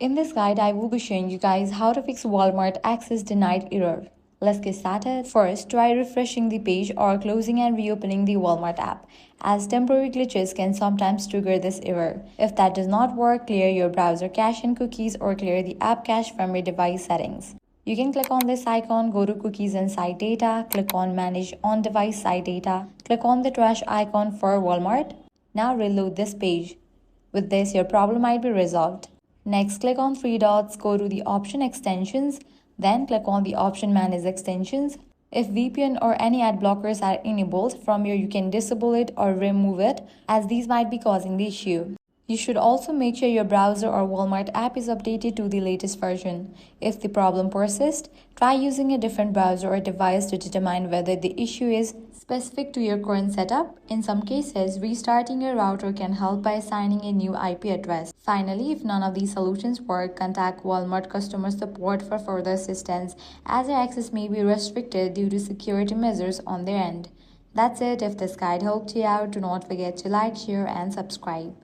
In this guide, I will be showing you guys how to fix Walmart access denied error. Let's get started. First, try refreshing the page or closing and reopening the Walmart app, as temporary glitches can sometimes trigger this error. If that does not work, clear your browser cache and cookies or clear the app cache from your device settings. You can click on this icon, go to Cookies and Site Data, click on Manage On-Device Site Data, click on the trash icon for Walmart. Now reload this page. With this, your problem might be resolved. Next, click on three dots, go to the option Extensions, then click on the option Manage Extensions. If VPN or any ad blockers are enabled, from here you can disable it or remove it, as these might be causing the issue. You should also make sure your browser or Walmart app is updated to the latest version. If the problem persists, try using a different browser or device to determine whether the issue is specific to your current setup. In some cases, restarting your router can help by assigning a new IP address. Finally, if none of these solutions work, contact Walmart customer support for further assistance, as their access may be restricted due to security measures on their end. That's it. If this guide helped you out, do not forget to like, share, and subscribe.